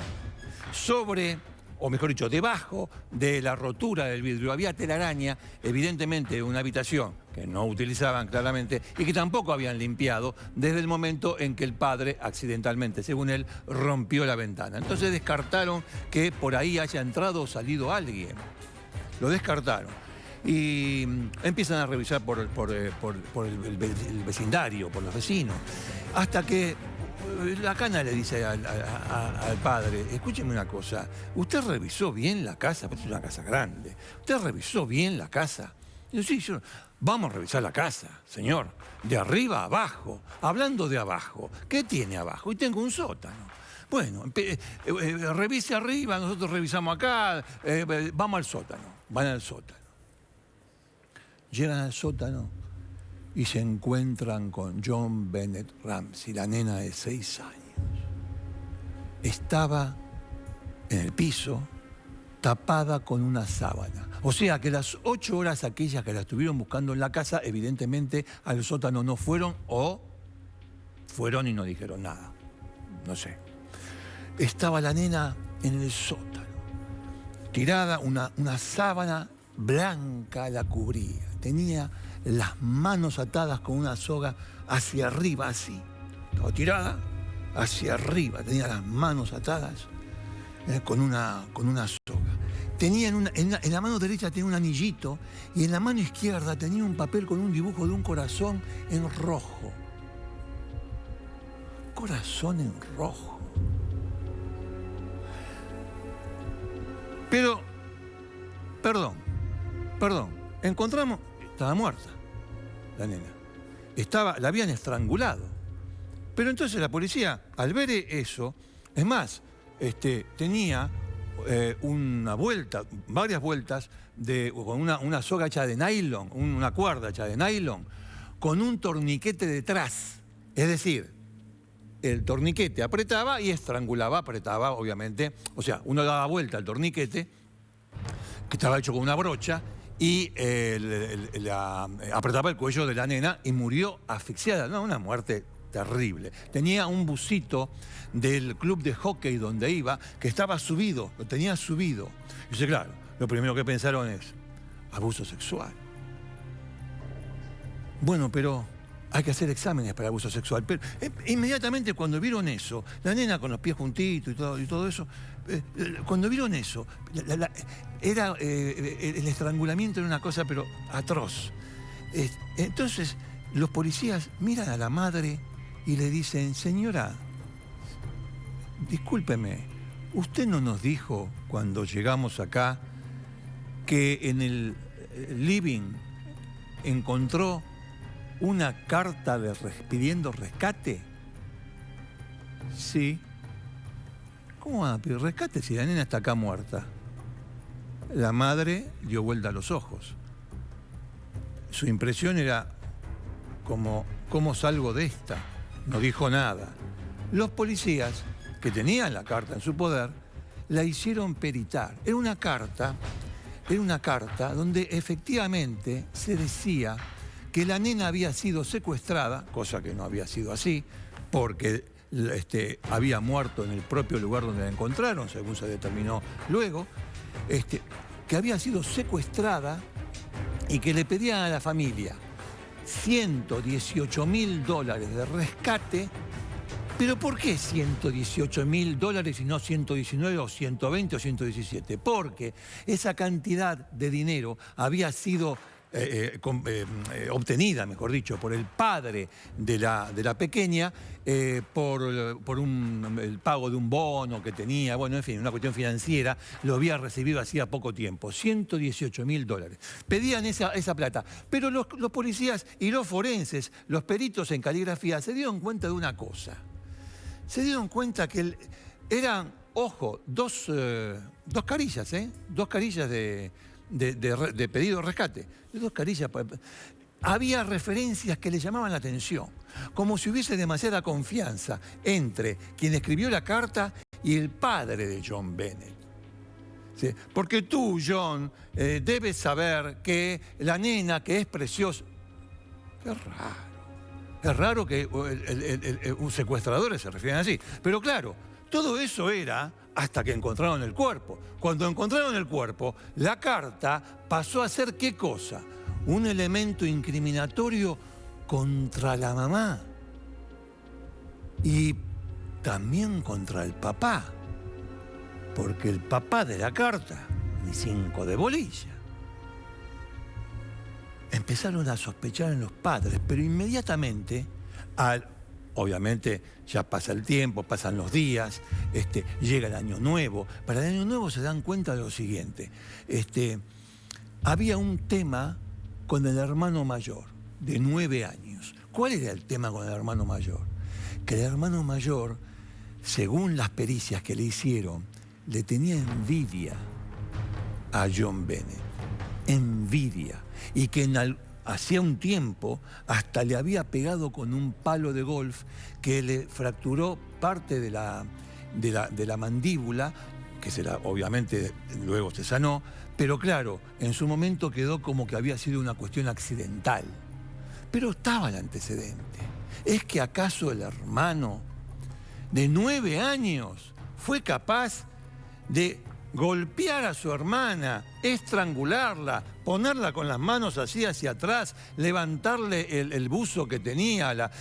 sobre o mejor dicho, debajo de la rotura del vidrio había telaraña, evidentemente una habitación que no utilizaban claramente y que tampoco habían limpiado desde el momento en que el padre accidentalmente, según él, rompió la ventana. Entonces descartaron que por ahí haya entrado o salido alguien. Lo descartaron. Y empiezan a revisar por el vecindario, por los vecinos, hasta que la cana le dice al padre: escúcheme una cosa, ¿usted revisó bien la casa? Porque es una casa grande. ¿Usted revisó bien la casa? Y yo, sí, vamos a revisar la casa, señor, de arriba a abajo. Hablando de abajo, ¿qué tiene abajo? Y tengo un sótano. Bueno, revise arriba, nosotros revisamos acá, vamos al sótano. Van al sótano. Llegan al sótano y se encuentran con John Bennett Ramsey, la nena de 6 años. Estaba en el piso, tapada con una sábana. O sea que las 8 horas aquellas que la estuvieron buscando en la casa, evidentemente al sótano no fueron, o fueron y no dijeron nada. No sé. Estaba la nena en el sótano, tirada, una sábana blanca la cubría. Tenía las manos atadas con una soga hacia arriba, así. Estaba tirada hacia arriba, tenía las manos atadas con una soga. Tenía en la mano derecha tenía un anillito y en la mano izquierda tenía un papel con un dibujo de un corazón en rojo. Corazón en rojo. Pero, perdón, encontramos, estaba muerta la nena. La habían estrangulado. Pero entonces la policía, al ver eso, es más, tenía varias vueltas con una soga hecha de nylon, una cuerda hecha de nylon, con un torniquete detrás. Es decir, el torniquete apretaba y estrangulaba, apretaba, obviamente. O sea, uno daba vuelta al torniquete, que estaba hecho con una brocha, y apretaba el cuello de la nena y murió asfixiada. No, una muerte terrible. Tenía un busito del club de hockey donde iba, que estaba subido, lo tenía subido. Y dice, claro, lo primero que pensaron es abuso sexual. Bueno, pero hay que hacer exámenes para abuso sexual. Pero inmediatamente cuando vieron eso, la nena con los pies juntitos y todo eso, cuando vieron eso, el estrangulamiento era una cosa pero atroz. Entonces los policías miran a la madre y le dicen, señora, discúlpeme, usted no nos dijo cuando llegamos acá que en el living encontró una carta pidiendo rescate. Sí. ¿Cómo va a pedir rescate si la nena está acá muerta? La madre dio vuelta a los ojos. Su impresión era ¿cómo salgo de esta? No dijo nada. Los policías, que tenían la carta en su poder, la hicieron peritar. Era una carta donde efectivamente se decía que la nena había sido secuestrada, cosa que no había sido así, porque había muerto en el propio lugar donde la encontraron, según se determinó luego, que había sido secuestrada y que le pedían a la familia $118.000 de rescate. ¿Pero por qué $118.000 y no 119 o 120 o 117? Porque esa cantidad de dinero había sido obtenida, mejor dicho, por el padre de la pequeña por el pago de un bono que tenía, bueno, en fin, una cuestión financiera, lo había recibido hacía poco tiempo, $118.000. Pedían esa plata, pero los policías y los forenses, los peritos en caligrafía, se dieron cuenta de una cosa. Se dieron cuenta que eran, ojo, dos carillas, dos carillas de pedido de rescate. Dos carillas. Había referencias que le llamaban la atención, como si hubiese demasiada confianza entre quien escribió la carta y el padre de John Bennett. ¿Sí? Porque tú, John, debes saber que la nena, que es preciosa... Qué raro. Es raro que un secuestrador se refieran así. Pero claro, todo eso era hasta que encontraron el cuerpo. Cuando encontraron el cuerpo, la carta pasó a ser ¿qué cosa? Un elemento incriminatorio contra la mamá y también contra el papá, porque el papá de la carta, ni 5 de bolilla. Empezaron a sospechar en los padres, pero inmediatamente, obviamente ya pasa el tiempo, pasan los días, llega el año nuevo. Para el año nuevo se dan cuenta de lo siguiente. Había un tema con el hermano mayor, de 9 años. ¿Cuál era el tema con el hermano mayor? Que el hermano mayor, según las pericias que le hicieron, le tenía envidia a John Bennett. Envidia. Y que hacía un tiempo hasta le había pegado con un palo de golf que le fracturó parte de la mandíbula, que obviamente luego se sanó, pero claro, en su momento quedó como que había sido una cuestión accidental. Pero estaba el antecedente. ¿Es que acaso el hermano de 9 años fue capaz de golpear a su hermana, estrangularla, ponerla con las manos así hacia atrás, levantarle el buzo que tenía,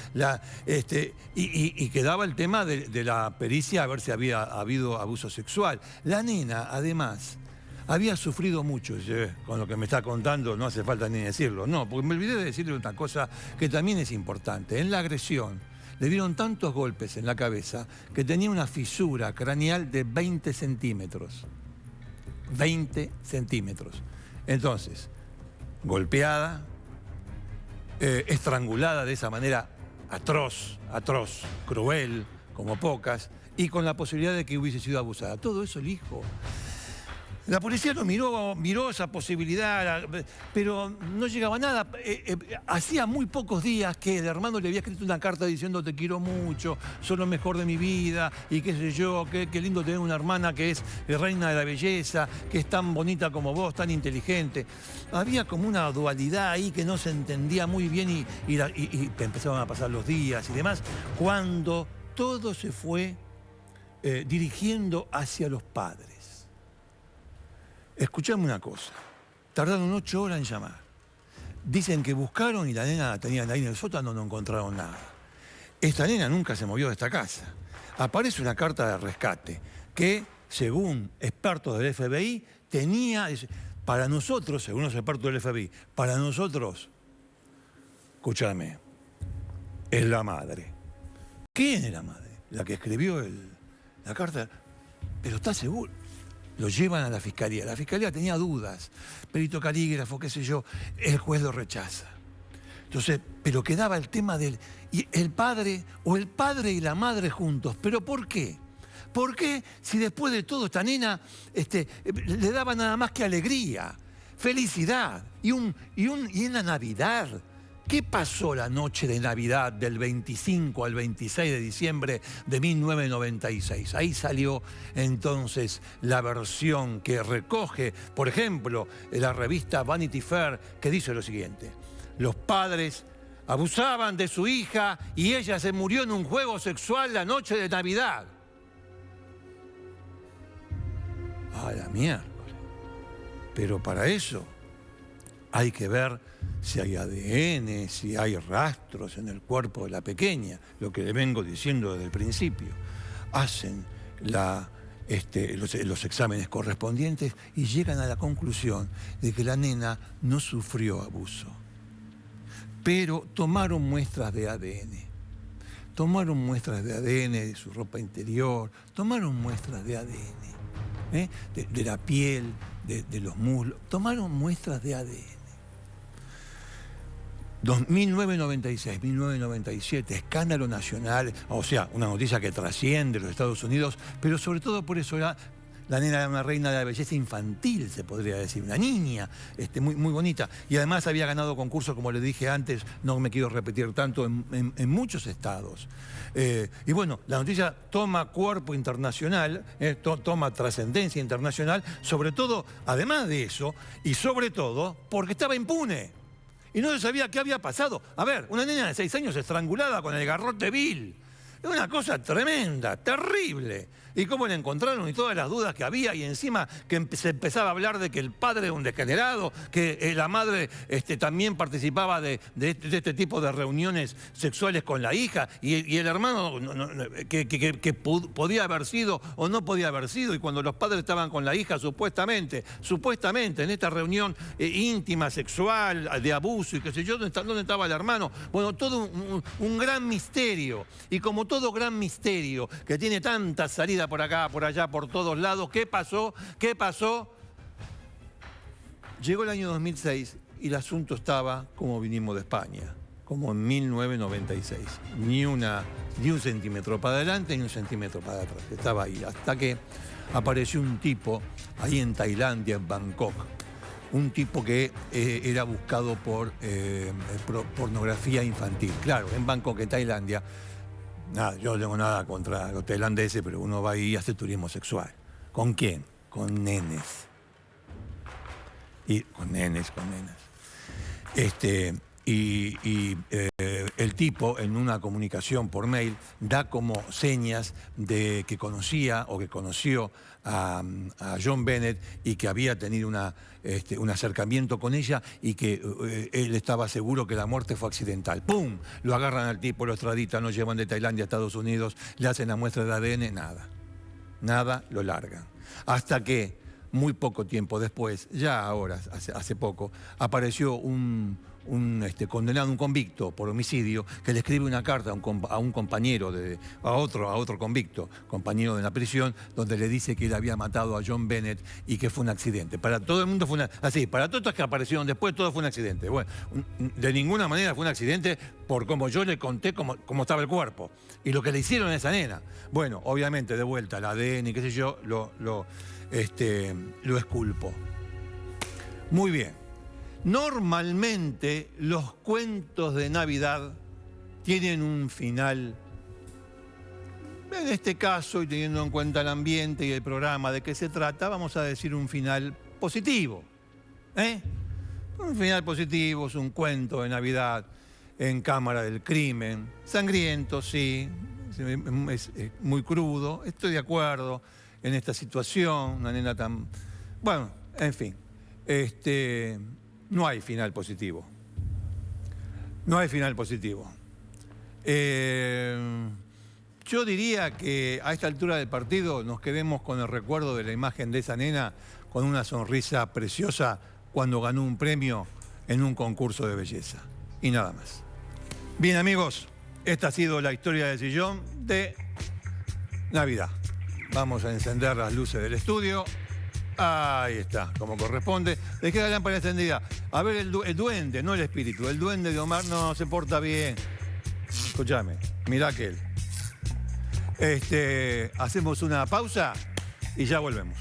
y quedaba el tema de la pericia a ver si había habido abuso sexual? La nena, además, había sufrido mucho. Con lo que me está contando no hace falta ni decirlo. No, porque me olvidé de decirle una cosa que también es importante. En la agresión le dieron tantos golpes en la cabeza que tenía una fisura craneal de 20 centímetros. 20 centímetros. Entonces, golpeada, estrangulada de esa manera atroz, cruel, como pocas, y con la posibilidad de que hubiese sido abusada. Todo eso el hijo. La policía lo miró esa posibilidad, pero no llegaba a nada. Hacía muy pocos días que el hermano le había escrito una carta diciendo te quiero mucho, sos lo mejor de mi vida, y qué sé yo, qué lindo tener una hermana que es reina de la belleza, que es tan bonita como vos, tan inteligente. Había como una dualidad ahí que no se entendía muy bien y empezaban a pasar los días y demás, cuando todo se fue dirigiendo hacia los padres. Escuchame una cosa, tardaron 8 horas en llamar. Dicen que buscaron y la nena la tenían ahí en el sótano, no encontraron nada. Esta nena nunca se movió de esta casa. Aparece una carta de rescate que, según expertos del FBI, tenía, para nosotros, según los expertos del FBI, para nosotros, escúchame, es la madre. ¿Quién es la madre? La que escribió la carta. Pero está seguro. Lo llevan a la fiscalía. La fiscalía tenía dudas. Perito calígrafo, qué sé yo. El juez lo rechaza. Entonces, pero quedaba el tema del el padre y la madre juntos. ¿Pero por qué? ¿Por qué si después de todo esta nena le daba nada más que alegría, felicidad y en la Navidad? ¿Qué pasó la noche de Navidad del 25 al 26 de diciembre de 1996? Ahí salió entonces la versión que recoge, por ejemplo, la revista Vanity Fair, que dice lo siguiente: los padres abusaban de su hija y ella se murió en un juego sexual la noche de Navidad. A la miércoles. Pero para eso hay que ver si hay ADN, si hay rastros en el cuerpo de la pequeña, lo que le vengo diciendo desde el principio. Hacen los exámenes correspondientes y llegan a la conclusión de que la nena no sufrió abuso. Pero tomaron muestras de ADN. Tomaron muestras de ADN de su ropa interior, tomaron muestras de ADN, de la piel, de los muslos, tomaron muestras de ADN. 1996, 1997, escándalo nacional, o sea, una noticia que trasciende los Estados Unidos, pero sobre todo por eso la nena era una reina de la belleza infantil, se podría decir, una niña muy, muy bonita. Y además había ganado concursos, como le dije antes, no me quiero repetir tanto, en muchos estados. Y bueno, la noticia toma cuerpo internacional, toma trascendencia internacional, sobre todo, además de eso, y sobre todo, porque estaba impune. Y no se sabía qué había pasado. A ver, una nena de 6 años estrangulada con el garrote vil. Es una cosa tremenda, terrible. Y cómo le encontraron y todas las dudas que había, y encima que se empezaba a hablar de que el padre era un degenerado, que la madre también participaba de este tipo de reuniones sexuales con la hija, y el hermano que podía haber sido o no podía haber sido, y cuando los padres estaban con la hija, supuestamente, en esta reunión íntima, sexual, de abuso y qué sé yo, ¿dónde estaba el hermano? Bueno, todo un gran misterio. Y como todo gran misterio que tiene tanta salida por acá, por allá, por todos lados, ¿qué pasó? ¿Qué pasó? Llegó el año 2006 y el asunto estaba como vinimos de España, como en 1996. Ni un centímetro para adelante ni un centímetro para atrás. Estaba ahí, hasta que apareció un tipo ahí en Tailandia, en Bangkok. Un tipo que era buscado por pornografía infantil. Claro, en Bangkok, en Tailandia. Nada, yo no tengo nada contra los tailandeses, pero uno va ahí y hace turismo sexual. ¿Con quién? Con nenes. Y con nenes. El tipo, en una comunicación por mail, da como señas de que conocía o que conoció a John Bennett y que había tenido un acercamiento con ella y que él estaba seguro que la muerte fue accidental. ¡Pum! Lo agarran al tipo, lo extraditan, lo llevan de Tailandia a Estados Unidos, le hacen la muestra de ADN, nada, lo largan. Hasta que, muy poco tiempo después, ya ahora, hace poco, apareció un condenado, un convicto por homicidio, que le escribe una carta a un compañero, a otro convicto, compañero de la prisión, donde le dice que él había matado a John Bennett y que fue un accidente. Para todo el mundo fue para todos los que aparecieron después, todo fue un accidente. Bueno, de ninguna manera fue un accidente por como yo le conté cómo estaba el cuerpo y lo que le hicieron a esa nena. Bueno, obviamente, de vuelta, el ADN y qué sé yo, lo esculpo. Muy bien. Normalmente los cuentos de Navidad tienen un final, en este caso, y teniendo en cuenta el ambiente y el programa de qué se trata, vamos a decir un final positivo. Un final positivo es un cuento de Navidad en Cámara del Crimen. Sangriento, sí, es muy crudo, estoy de acuerdo en esta situación, una nena tan... Bueno, en fin, no hay final positivo. No hay final positivo. Yo diría que a esta altura del partido nos quedemos con el recuerdo de la imagen de esa nena con una sonrisa preciosa cuando ganó un premio en un concurso de belleza. Y nada más. Bien, amigos, esta ha sido la historia del sillón de Navidad. Vamos a encender las luces del estudio. Ahí está, como corresponde. Dejé la lámpara encendida. A ver, el duende, no el espíritu. El duende de Omar no se porta bien. Escúchame, mirá aquel. Hacemos una pausa y ya volvemos.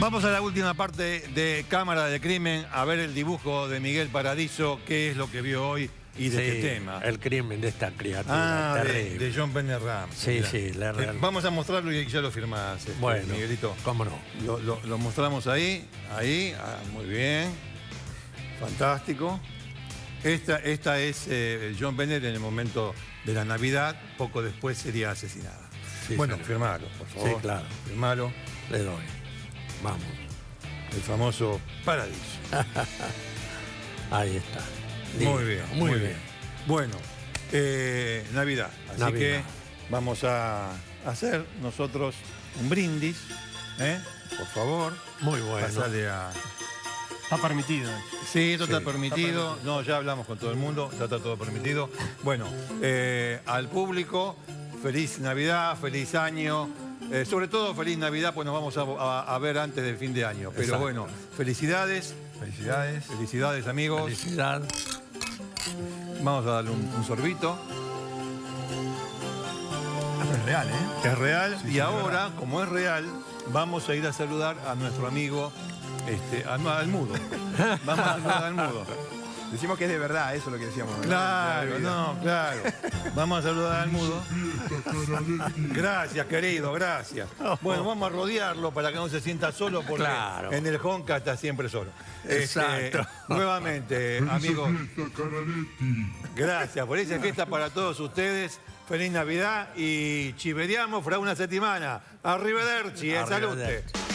Vamos a la última parte de Cámara de Crimen, a ver el dibujo de Miguel Paradiso, qué es lo que vio hoy y de qué tema. El crimen de esta criatura terrible. De John Bennett Ramsey. Sí, Mirá. sí, la real. Vamos a mostrarlo y ya lo firmás, bueno, Miguelito. cómo no. Lo mostramos ahí, muy bien, fantástico. Esta es John Bennett en el momento de la Navidad, poco después sería asesinada. Sí, bueno, sí. firmalo, por favor. Sí, claro. Firmalo. Le doy. Vamos. El famoso Paradiso. Ahí está. Muy bien, muy bien. Bueno, Navidad. Así Navidad. que vamos a hacer nosotros un brindis. Por favor. Muy bueno. Pasale a... Está permitido. Sí, esto está permitido. No, ya hablamos con todo el mundo, ya está todo permitido. Bueno, al público, feliz Navidad, feliz año. Sobre todo feliz Navidad, pues nos vamos a ver antes del fin de año. Pero exacto. bueno, felicidades. Felicidades. Felicidades, amigos. Felicidad. Vamos a darle un sorbito. Pero es real, ¿eh? Es real. Sí, y sí, ahora, verdad. como es real, vamos a ir a saludar a nuestro amigo, al mudo. Vamos a saludar al mudo. Decimos que es de verdad, eso es lo que decíamos. Claro, no, claro. Vamos a saludar al mudo. Gracias, querido, gracias. Bueno, vamos a rodearlo para que no se sienta solo porque Claro. en el Honka está siempre solo. Exacto. Nuevamente, Feliz amigos, fiesta, Canaletti. gracias. Feliz fiesta para todos ustedes. Feliz Navidad y ci vediamo fra una settimana. Arrivederci e salute. Arrivederci.